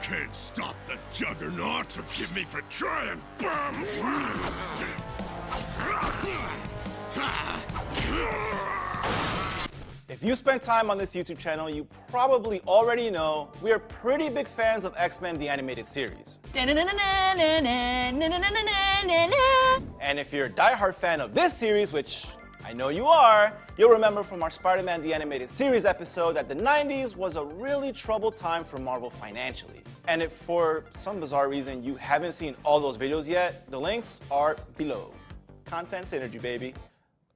can't stop the juggernaut. Forgive me for trying. If you spend time on this YouTube channel, you probably already know we are pretty big fans of X-Men the Animated Series. And if you're a diehard fan of this series, which I know you are, you'll remember from our Spider-Man the Animated Series episode that the 90s was a really troubled time for Marvel financially. And if for some bizarre reason you haven't seen all those videos yet, the links are below. Content synergy, baby.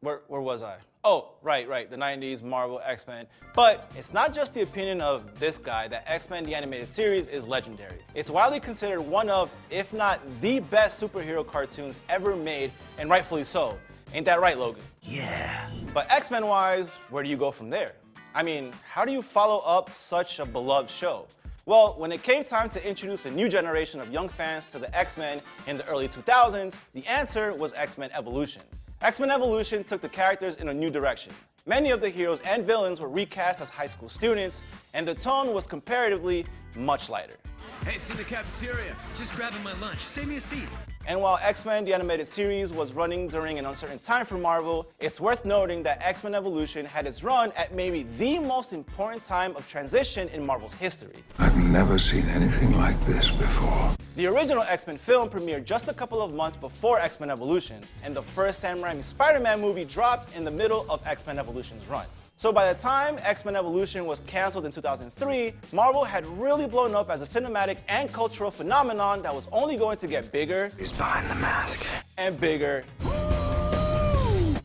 Where was I? Oh, right, the 90s, Marvel, X-Men. But it's not just the opinion of this guy that X-Men the Animated Series is legendary. It's widely considered one of, if not the best superhero cartoons ever made, and rightfully so. Ain't that right, Logan? Yeah. But X-Men wise, where do you go from there? I mean, how do you follow up such a beloved show? Well, when it came time to introduce a new generation of young fans to the X-Men in the early 2000s, the answer was X-Men Evolution. X-Men Evolution took the characters in a new direction. Many of the heroes and villains were recast as high school students, and the tone was comparatively much lighter. Hey, it's in the cafeteria. Just grabbing my lunch. Save me a seat. And while X-Men the Animated Series was running during an uncertain time for Marvel, it's worth noting that X-Men Evolution had its run at maybe the most important time of transition in Marvel's history. I've never seen anything like this before. The original X-Men film premiered just a couple of months before X-Men Evolution, and the first Sam Raimi Spider-Man movie dropped in the middle of X-Men Evolution's run. So by the time X-Men Evolution was canceled in 2003, Marvel had really blown up as a cinematic and cultural phenomenon that was only going to get bigger. He's behind the mask. And bigger.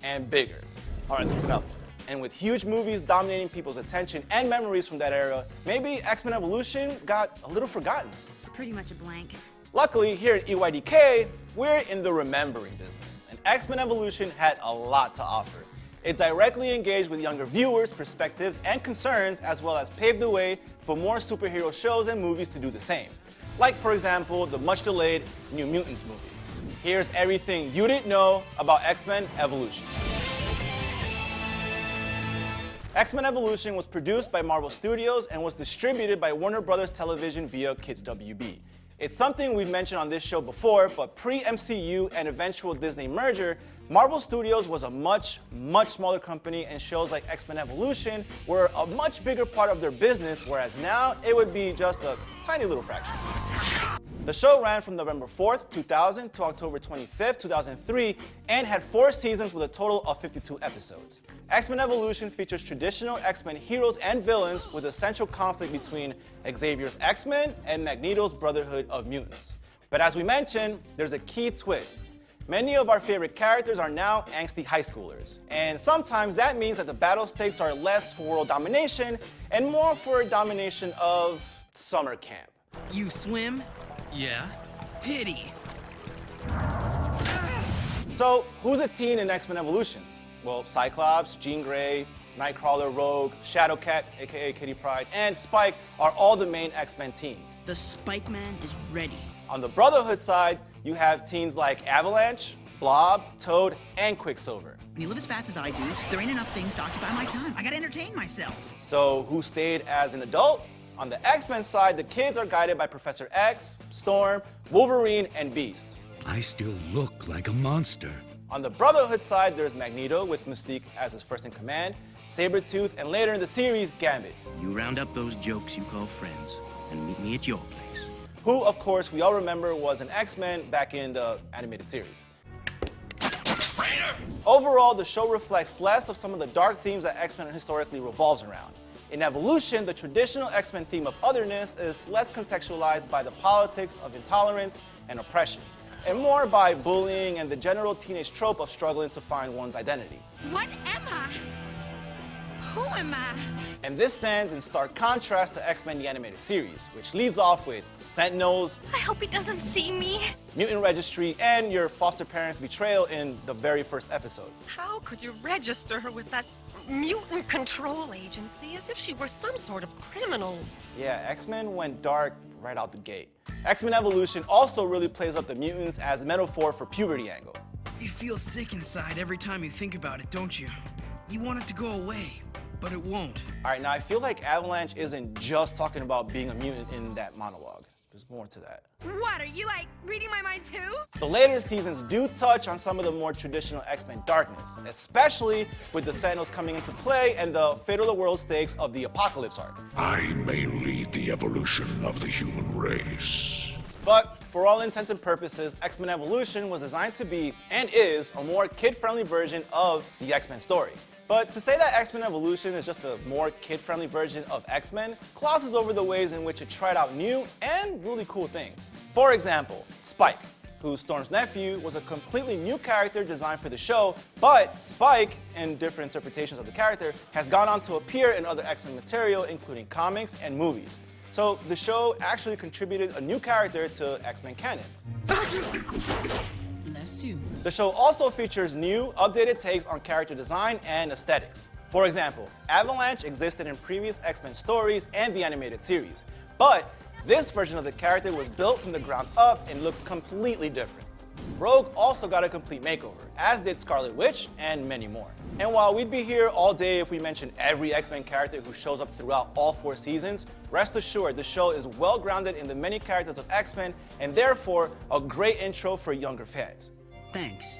And bigger. All right, listen up. And with huge movies dominating people's attention and memories from that era, maybe X-Men Evolution got a little forgotten. It's pretty much a blank. Luckily, here at EYDK, we're in the remembering business, and X-Men Evolution had a lot to offer. It directly engaged with younger viewers' perspectives and concerns, as well as paved the way for more superhero shows and movies to do the same. Like, for example, the much-delayed New Mutants movie. Here's everything you didn't know about X-Men Evolution. X-Men Evolution was produced by Marvel Studios and was distributed by Warner Bros. Television via Kids WB. It's something we've mentioned on this show before, but pre-MCU and eventual Disney merger, Marvel Studios was a much smaller company, and shows like X-Men Evolution were a much bigger part of their business, whereas now it would be just a tiny little fraction. The show ran from November 4th, 2000 to October 25th, 2003, and had 4 seasons with a total of 52 episodes. X-Men Evolution features traditional X-Men heroes and villains with a central conflict between Xavier's X-Men and Magneto's Brotherhood of Mutants. But as we mentioned, there's a key twist. Many of our favorite characters are now angsty high schoolers, and sometimes that means that the battle stakes are less for world domination and more for domination of summer camp. You swim? Yeah. Pity. So, who's a teen in X-Men Evolution? Well, Cyclops, Jean Grey, Nightcrawler, Rogue, Shadowcat, aka Kitty Pryde, and Spike are all the main X-Men teens. The Spike Man is ready. On the Brotherhood side, you have teens like Avalanche, Blob, Toad, and Quicksilver. When you live as fast as I do, there ain't enough things to occupy my time. I gotta entertain myself. So, who stayed as an adult? On the X-Men side, the kids are guided by Professor X, Storm, Wolverine, and Beast. I still look like a monster. On the Brotherhood side, there's Magneto with Mystique as his first-in-command, Sabretooth, and later in the series, Gambit. You round up those jokes you call friends and meet me at your place. Who, of course, we all remember was an X-Men back in the animated series. Overall, the show reflects less of some of the dark themes that X-Men historically revolves around. In Evolution, the traditional X-Men theme of otherness is less contextualized by the politics of intolerance and oppression, and more by bullying and the general teenage trope of struggling to find one's identity. What am I? Who am I? And this stands in stark contrast to X-Men the Animated Series, which leads off with Sentinels, I hope he doesn't see me. Mutant Registry, and your foster parents' betrayal in the very first episode. How could you register her with that mutant control agency as if she were some sort of criminal? Yeah, X-Men went dark right out the gate. X-Men Evolution also really plays up the mutants as a metaphor for puberty angle. You feel sick inside every time you think about it, don't you? You want it to go away, but it won't. All right, now I feel like Avalanche isn't just talking about being a mutant in that monologue. there's more to that. What, are you, like, reading my mind too? The later seasons do touch on some of the more traditional X-Men darkness, especially with the Sentinels coming into play and the fate of the world stakes of the Apocalypse arc. I may lead the evolution of the human race. But for all intents and purposes, X-Men Evolution was designed to be, and is, a more kid-friendly version of the X-Men story. But to say that X-Men Evolution is just a more kid-friendly version of X-Men glosses over the ways in which it tried out new and really cool things. For example, Spike, who Storm's nephew, was a completely new character designed for the show, but Spike, in different interpretations of the character, has gone on to appear in other X-Men material, including comics and movies. So the show actually contributed a new character to X-Men canon. Bless you. The show also features new, updated takes on character design and aesthetics. For example, Avalanche existed in previous X-Men stories and the animated series, but this version of the character was built from the ground up and looks completely different. Rogue also got a complete makeover, as did Scarlet Witch and many more. And while we'd be here all day if we mentioned every X-Men character who shows up throughout all 4 seasons, rest assured the show is well grounded in the many characters of X-Men and therefore a great intro for younger fans. Thanks.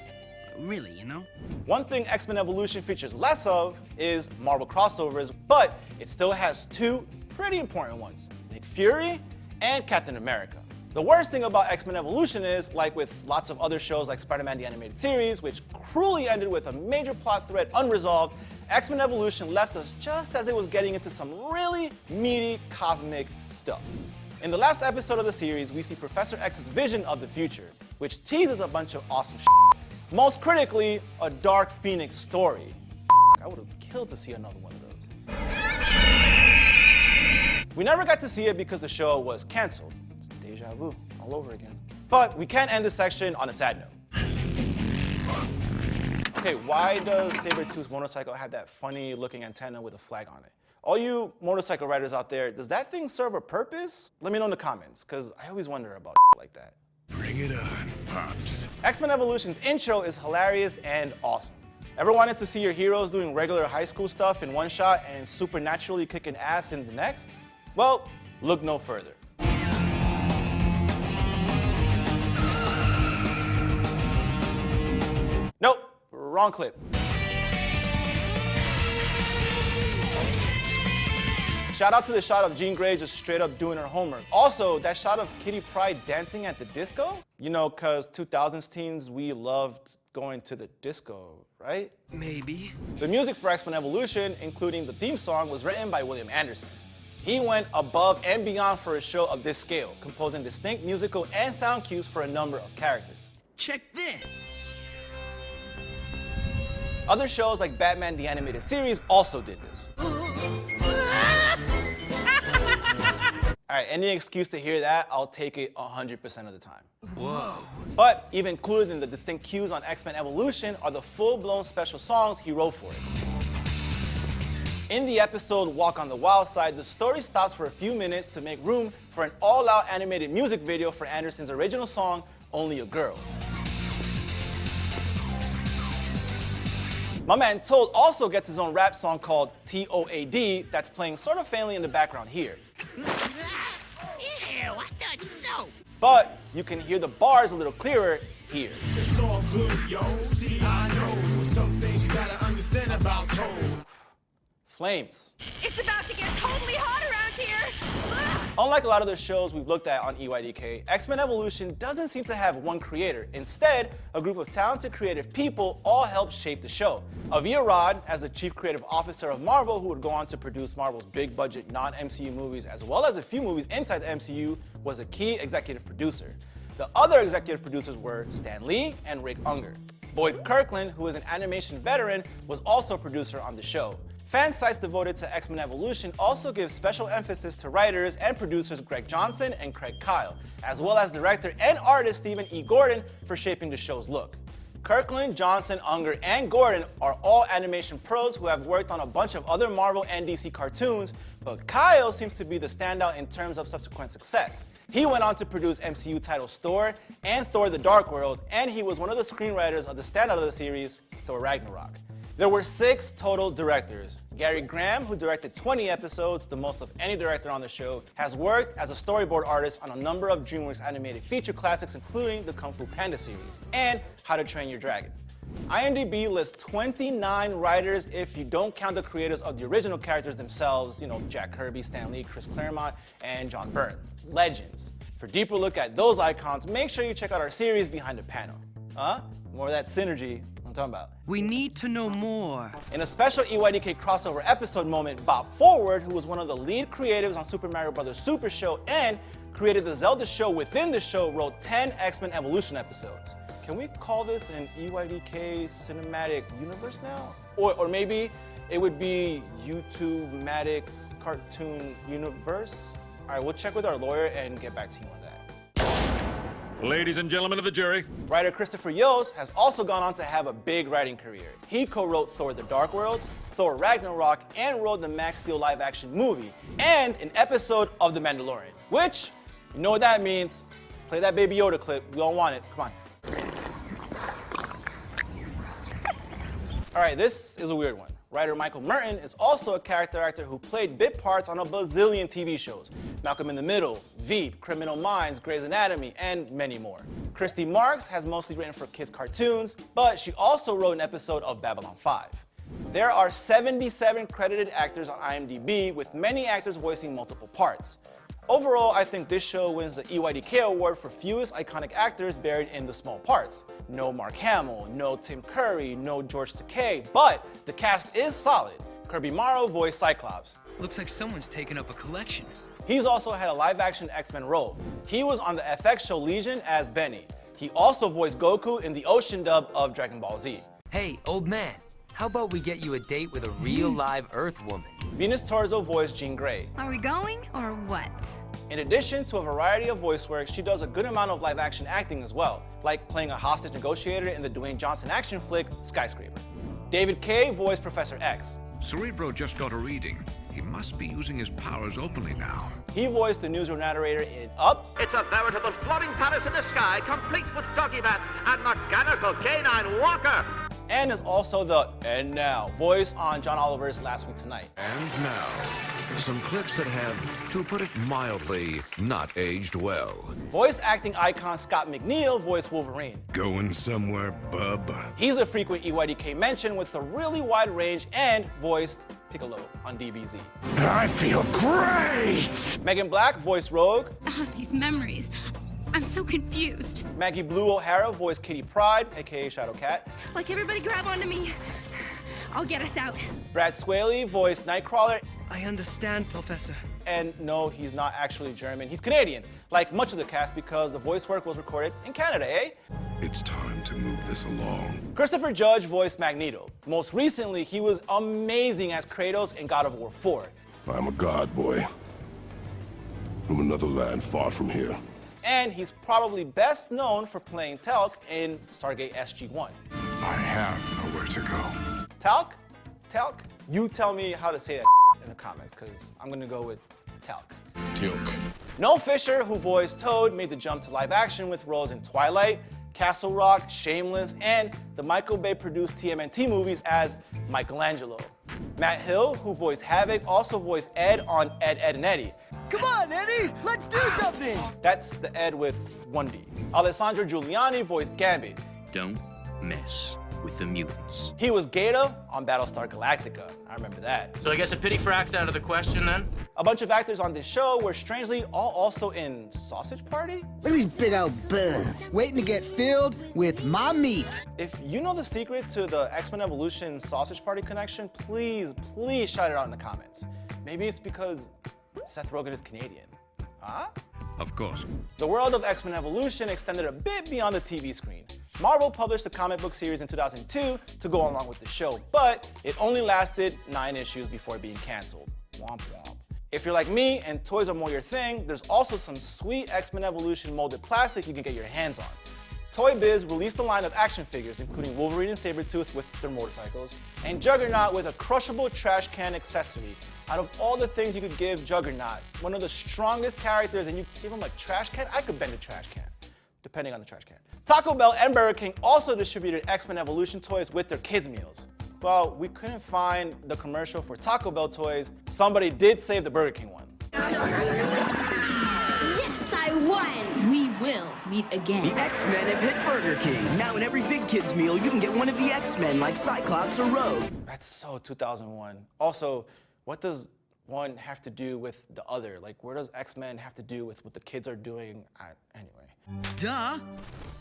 Really, you know? One thing X-Men Evolution features less of is Marvel crossovers, but it still has 2 pretty important ones, Nick Fury and Captain America. The worst thing about X-Men Evolution is, like with lots of other shows like Spider-Man the Animated Series, which cruelly ended with a major plot thread unresolved, X-Men Evolution left us just as it was getting into some really meaty cosmic stuff. In the last episode of the series, we see Professor X's vision of the future, which teases a bunch of awesome shit. Most critically, a Dark Phoenix story. I would have killed to see another one of those. We never got to see it because the show was canceled. Deja vu all over again. But we can't end this section on a sad note. Okay, why does Sabretooth's motorcycle have that funny looking antenna with a flag on it? All you motorcycle riders out there, does that thing serve a purpose? Let me know in the comments, because I always wonder about like that. Bring it on, Pops. X-Men Evolution's intro is hilarious and awesome. Ever wanted to see your heroes doing regular high school stuff in one shot and supernaturally kicking ass in the next? Well, look no further. Nope, wrong clip. Shout out to the shot of Jean Grey just straight up doing her homework. Also, that shot of Kitty Pryde dancing at the disco? You know, cause 2000s teens, we loved going to the disco, right? Maybe. The music for X-Men Evolution, including the theme song, was written by William Anderson. He went above and beyond for a show of this scale, composing distinct musical and sound cues for a number of characters. Check this. Other shows like Batman the Animated Series also did this. Alright, any excuse to hear that, I'll take it 100% of the time. Whoa. But even included in the distinct cues on X-Men Evolution are the full-blown special songs he wrote for it. In the episode Walk on the Wild Side, the story stops for a few minutes to make room for an all-out animated music video for Anderson's original song, Only a Girl. My man Toad also gets his own rap song called T.O.A.D. that's playing sort of faintly in the background here. Ew, I touched soap. But you can hear the bars a little clearer here. It's all good, yo. See, I know some things you gotta understand about Toad. Flames. It's about to get totally hot around here. Unlike a lot of the shows we've looked at on EYDK, X-Men Evolution doesn't seem to have one creator. Instead, a group of talented creative people all helped shape the show. Avia Rod, as the chief creative officer of Marvel, who would go on to produce Marvel's big-budget non-MCU movies as well as a few movies inside the MCU, was a key executive producer. The other executive producers were Stan Lee and Rick Unger. Boyd Kirkland, who is an animation veteran, was also a producer on the show. Fan sites devoted to X-Men Evolution also give special emphasis to writers and producers Greg Johnson and Craig Kyle, as well as director and artist Stephen E. Gordon for shaping the show's look. Kirkland, Johnson, Unger, and Gordon are all animation pros who have worked on a bunch of other Marvel and DC cartoons, but Kyle seems to be the standout in terms of subsequent success. He went on to produce MCU titles Thor and Thor: The Dark World, and he was one of the screenwriters of the standout of the series, Thor: Ragnarok. There were 6 total directors. Gary Graham, who directed 20 episodes, the most of any director on the show, has worked as a storyboard artist on a number of DreamWorks animated feature classics, including the Kung Fu Panda series and How to Train Your Dragon. IMDb lists 29 writers if you don't count the creators of the original characters themselves, you know, Jack Kirby, Stan Lee, Chris Claremont, and John Byrne. Legends. For a deeper look at those icons, make sure you check out our series Behind the Panel. More of that synergy I'm talking about. We need to know more. In a special EYDK crossover episode moment, Bob Forward, who was one of the lead creatives on Super Mario Bros. Super Show and created the Zelda show within the show, wrote 10 X-Men Evolution episodes. Can we call this an EYDK cinematic universe now? Or maybe it would be YouTube-matic cartoon universe? All right, we'll check with our lawyer and get back to you on that. Ladies and gentlemen of the jury. Writer Christopher Yost has also gone on to have a big writing career. He co-wrote Thor: The Dark World, Thor: Ragnarok, and wrote the Max Steel live-action movie, and an episode of The Mandalorian, which, you know what that means. Play that Baby Yoda clip. We all want it. Come on. All right, this is a weird one. Writer Michael Merton is also a character actor who played bit parts on a bazillion TV shows. Malcolm in the Middle, Veep, Criminal Minds, Grey's Anatomy, and many more. Christy Marks has mostly written for kids' cartoons, but she also wrote an episode of Babylon 5. There are 77 credited actors on IMDb, with many actors voicing multiple parts. Overall, I think this show wins the EYDK award for fewest iconic actors buried in the small parts. No Mark Hamill, no Tim Curry, no George Takei, but the cast is solid. Kirby Morrow voiced Cyclops. Looks like someone's taken up a collection. He's also had a live-action X-Men role. He was on the FX show Legion as Benny. He also voiced Goku in the Ocean dub of Dragon Ball Z. Hey, old man, how about we get you a date with a real live Earth woman? Venus Torzo voiced Jean Grey. Are we going or what? In addition to a variety of voice work, she does a good amount of live-action acting as well, like playing a hostage negotiator in the Dwayne Johnson action flick, Skyscraper. David Kaye voiced Professor X. Cerebro just got a reading. He must be using his powers openly now. He voiced the newsroom narrator in Up. It's a veritable floating palace in the sky, complete with doggy bath and mechanical canine walker. And is also the "and now" voice on John Oliver's Last Week Tonight. And now, some clips that have, to put it mildly, not aged well. Voice acting icon Scott McNeil voiced Wolverine. Going somewhere, bub? He's a frequent EYDK mention with a really wide range and voiced Piccolo on DBZ. I feel great! Megan Black voiced Rogue. Oh, these memories. I'm so confused. Maggie Blue O'Hara voiced Kitty Pryde, aka Shadowcat. Like, everybody grab onto me. I'll get us out. Brad Swaley voiced Nightcrawler. I understand, Professor. And no, he's not actually German. He's Canadian, like much of the cast, because the voice work was recorded in Canada, eh? It's time to move this along. Christopher Judge voiced Magneto. Most recently, he was amazing as Kratos in God of War 4. I'm a god, boy. From another land far from here. And he's probably best known for playing Telk in Stargate SG-1. I have nowhere to go. Telk? Telk? You tell me how to say that in the comments, because I'm going to go with Telk. Tilk. Noel Fisher, who voiced Toad, made the jump to live action with roles in Twilight, Castle Rock, Shameless, and the Michael Bay-produced TMNT movies as Michelangelo. Matt Hill, who voiced Havoc, also voiced Ed on Ed, Edd n Eddy. Come on, Eddie, let's do something! That's the Ed with 1D. Alessandro Giuliani voiced Gambit. Don't mess with the mutants. He was Gaeta on Battlestar Galactica. I remember that. So I guess a pity frac's out of the question then? A bunch of actors on this show were strangely all also in Sausage Party. Look at these big old birds, waiting to get filled with my meat. If you know the secret to the X-Men Evolution Sausage Party connection, please shout it out in the comments. Maybe it's because Seth Rogen is Canadian. Huh? Of course. The world of X-Men Evolution extended a bit beyond the TV screen. Marvel published a comic book series in 2002 to go along with the show, but it only lasted 9 issues before being canceled. Womp womp. If you're like me and toys are more your thing, there's also some sweet X-Men Evolution molded plastic you can get your hands on. Toy Biz released a line of action figures, including Wolverine and Sabretooth with their motorcycles, and Juggernaut with a crushable trash can accessory. Out of all the things you could give Juggernaut, one of the strongest characters, and you give him a trash can, I could bend a trash can. depending on the trash can. Taco Bell and Burger King also distributed X-Men Evolution toys with their kids' meals. Well, we couldn't find the commercial for Taco Bell toys. Somebody did save the Burger King one. Yes, I won! We will meet again. The X-Men have hit Burger King. Now in every big kid's meal, you can get one of the X-Men like Cyclops or Rogue. That's so 2001. Also, what does one have to do with the other? Like, where does X-Men have to do with what the kids are doing? Anyway. Duh.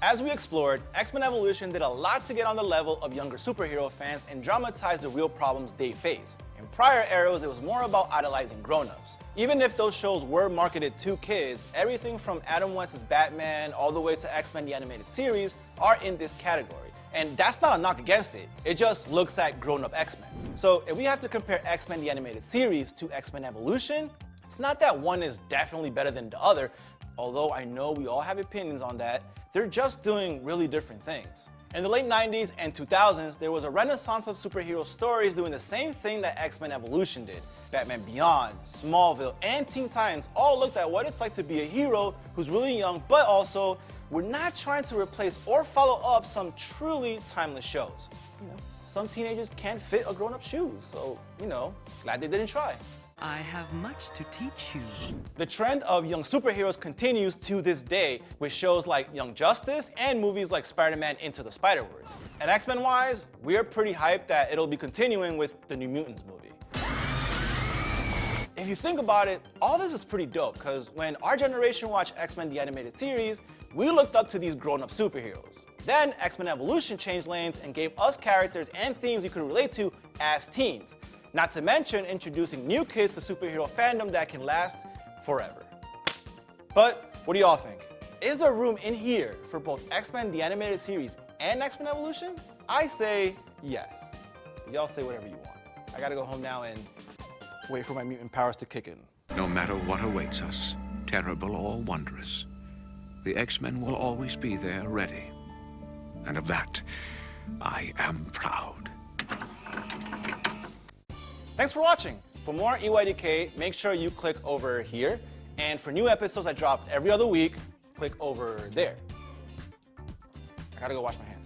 As we explored, X-Men Evolution did a lot to get on the level of younger superhero fans and dramatize the real problems they face. In prior eras, it was more about idolizing grown-ups. Even if those shows were marketed to kids, everything from Adam West's Batman all the way to X-Men the Animated Series are in this category. And that's not a knock against it, it just looks at grown-up X-Men. So if we have to compare X-Men the Animated Series to X-Men Evolution, it's not that one is definitely better than the other, although I know we all have opinions on that. They're just doing really different things. In the late 90s and 2000s, there was a renaissance of superhero stories doing the same thing that X-Men Evolution did. Batman Beyond, Smallville, and Teen Titans all looked at what it's like to be a hero who's really young, but also we're not trying to replace or follow up some truly timeless shows. You know, some teenagers can't fit a grown-up shoes, so, you know, glad they didn't try. I have much to teach you. The trend of young superheroes continues to this day with shows like Young Justice and movies like Spider-Man Into the Spider-Verse. And X-Men wise, we're pretty hyped that it'll be continuing with the New Mutants movie. If you think about it, all this is pretty dope because when our generation watched X-Men the Animated Series, we looked up to these grown-up superheroes. Then X-Men Evolution changed lanes and gave us characters and themes we could relate to as teens. Not to mention introducing new kids to superhero fandom that can last forever. But what do y'all think? Is there room in here for both X-Men the Animated Series and X-Men Evolution? I say yes. Y'all say whatever you want. I gotta go home now and wait for my mutant powers to kick in. No matter what awaits us, terrible or wondrous, the X-Men will always be there ready. And of that, I am proud. Thanks for watching. For more EYDK, make sure you click over here. And for new episodes I drop every other week, click over there. I gotta go wash my hands.